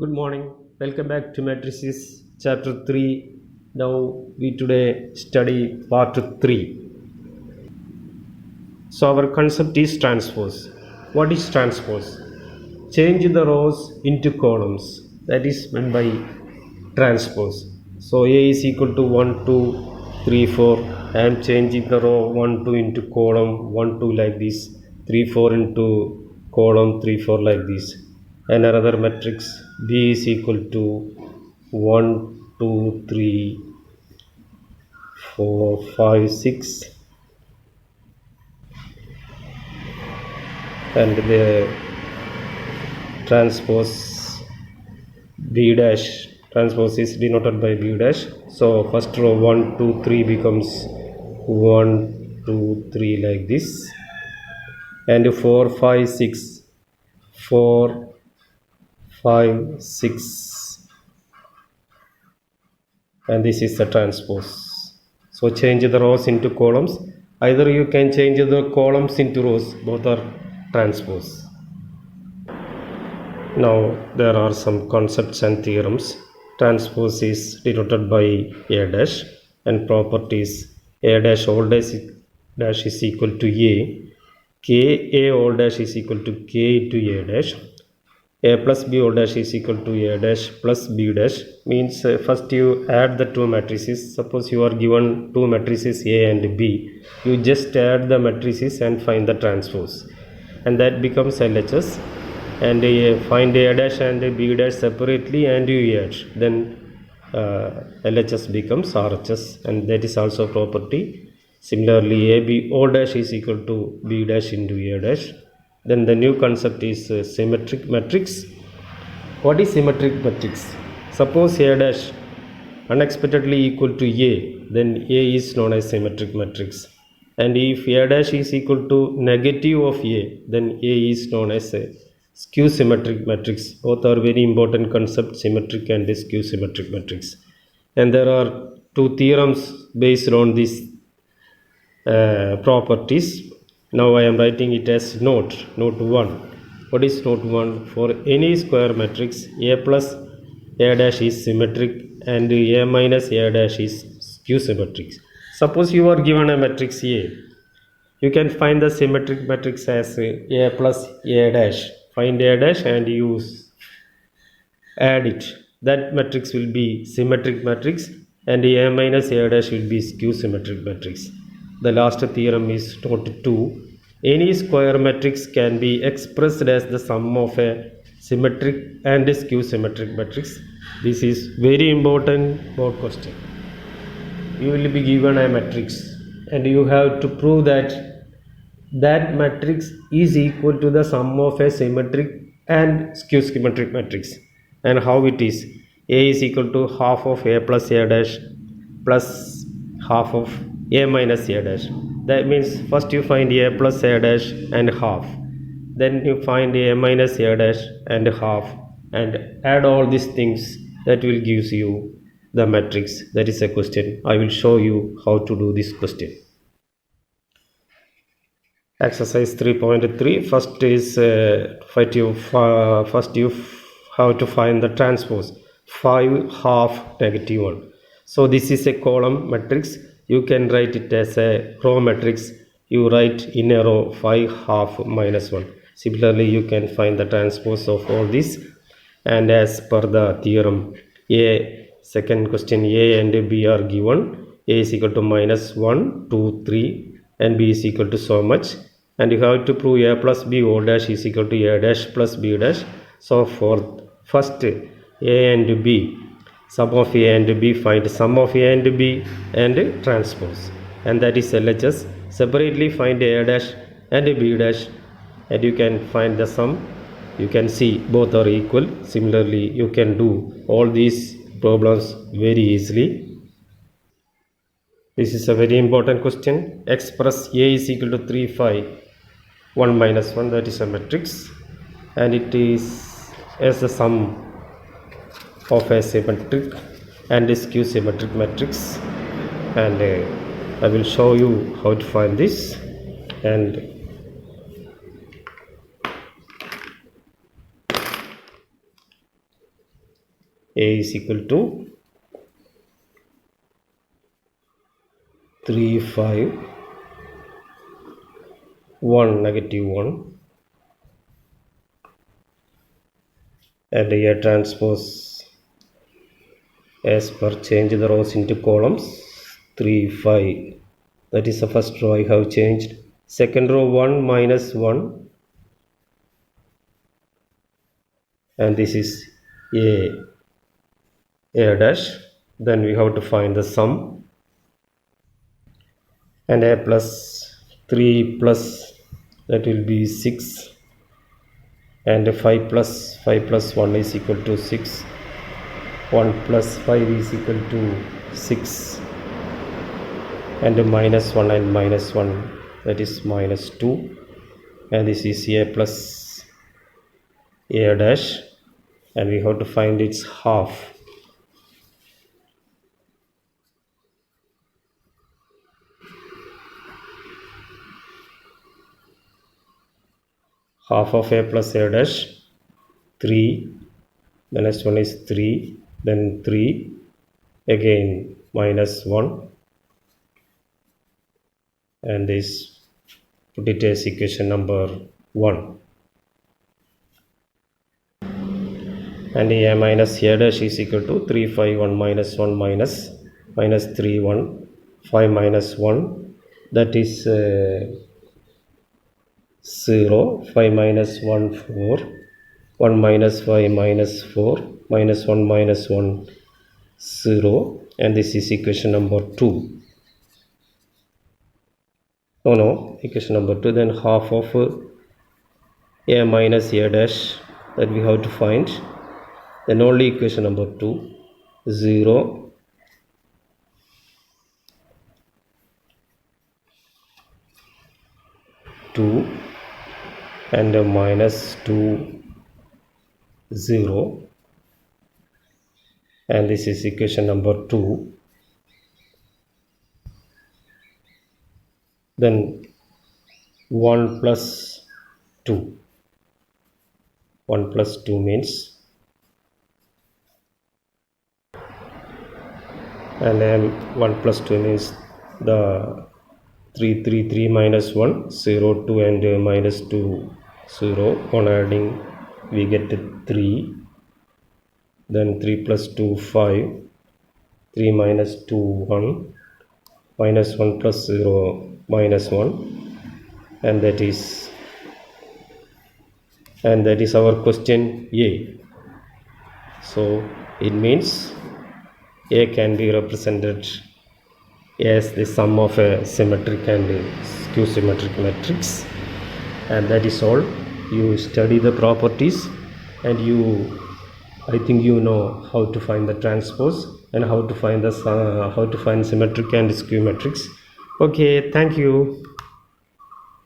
Good morning. Welcome back to Matrices Chapter 3. Now we today study Part 3. So our concept is transpose. What is transpose? Change the rows into columns. That is meant by transpose. So A is equal to 1, 2, 3, 4. I am changing the row 1, 2 into column 1, 2 like this. 3, 4 into column 3, 4 like this. And another matrix B is equal to 1, 2, 3, 4, 5, 6, and the transpose B dash. Transpose is denoted by B dash. So first row 1, 2, 3 becomes 1, 2, 3 like this, and 4, 5, 6, 4, 5, 6, and this is the transpose. So change the rows into columns. Either you can change the columns into rows, both are transpose. Now there are some concepts and theorems. Transpose is denoted by A dash, and properties A dash all dash is equal to A, K A all dash is equal to K into A dash, A plus B all dash is equal to A dash plus B dash. Means first you add the two matrices. Suppose you are given two matrices A and B, you just add the matrices and find the transpose, and that becomes LHS. And find A dash and B dash separately and you add, then LHS becomes RHS, and that is also property. Similarly, AB O dash is equal to B dash into A dash. Then the new concept is symmetric matrix. What is symmetric matrix? Suppose A dash unexpectedly equal to A, then A is known as symmetric matrix. And if A dash is equal to negative of A, then A is known as a skew symmetric matrix. Both are very important concepts, symmetric and skew symmetric matrix. And there are two theorems based on these properties. Now I am writing it as note 1. What is note 1? For any square matrix, A plus A dash is symmetric and A minus A dash is skew symmetric. Suppose you are given a matrix A, you can find the symmetric matrix as A plus A dash. Find A dash and use add it. That matrix will be symmetric matrix, and A minus A dash will be skew symmetric matrix. The last theorem is note 2. Any square matrix can be expressed as the sum of a symmetric and skew symmetric matrix. This is very important board question. You will be given a matrix and you have to prove that that matrix is equal to the sum of a symmetric and skew symmetric matrix. And how it is? A is equal to half of A plus A dash plus half of A minus A dash. That means first you find A plus A dash and half, then you find A minus A dash and half, and add all these things. That will gives you the matrix. That is a question. I will show you how to do this question. Exercise 3.3. First is first you have to find the transpose 5 half negative 1. So this is a column matrix. You can write it as a row matrix. You write in a row 5 half minus 1. Similarly, you can find the transpose of all this. And as per the theorem, second question, A and B are given. A is equal to minus 1, 2, 3, and B is equal to so much. And you have to prove A plus B O dash is equal to A dash plus B dash. So for first A and B, sum of A and B, find sum of A and B and transpose, and that is LHS. Separately find A dash and B dash, and you can find the sum. You can see both are equal. Similarly, you can do all these problems very easily. This is a very important question. Express A is equal to 3, 5, 1 minus 1, that is a matrix, and it is as the sum of a symmetric and a skew symmetric matrix. And I will show you how to find this. And A is equal to 3, 5, 1, negative 1, and A transpose as per change the rows into columns 3, 5. That is the first row I have changed. Second row 1 minus 1, and this is A dash. Then we have to find the sum, and A plus 3 plus, that will be 6, and 5 plus 1 is equal to 6. 1 plus 5 is equal to 6, and minus 1 and minus 1, that is minus 2, and this is A plus A dash, and we have to find its half. Half of A plus A dash, 3, the next one is 3, then 3, again minus 1, and this, put it as equation number 1. And A minus A dash is equal to 3, 5, 1 minus 1 minus 3, 1, 5 minus 1, that is 0, 5 minus 1, 4, 1 minus 5 minus 4, minus 1 minus 1, 0, and this is equation number 2. No, equation number 2. Then half of A minus A dash, that we have to find. Then only equation number 2, 0, 2, and minus 2, 0, and this is equation number 2. Then 1 plus 2. 1 plus 2 means, and 1 plus 2 means the 3, 3, 3 minus 1, 0, 2, and minus 2, 0. On adding, we get 3. Then 3 plus 2, 5. 3 minus 2, 1. Minus 1 plus 0, minus 1. And that is our question A. So it means A can be represented as the sum of a symmetric and skew symmetric matrix, and that is all. You study the properties, and I think you know how to find the transpose and how to find symmetric and skew matrix. Okay, thank you.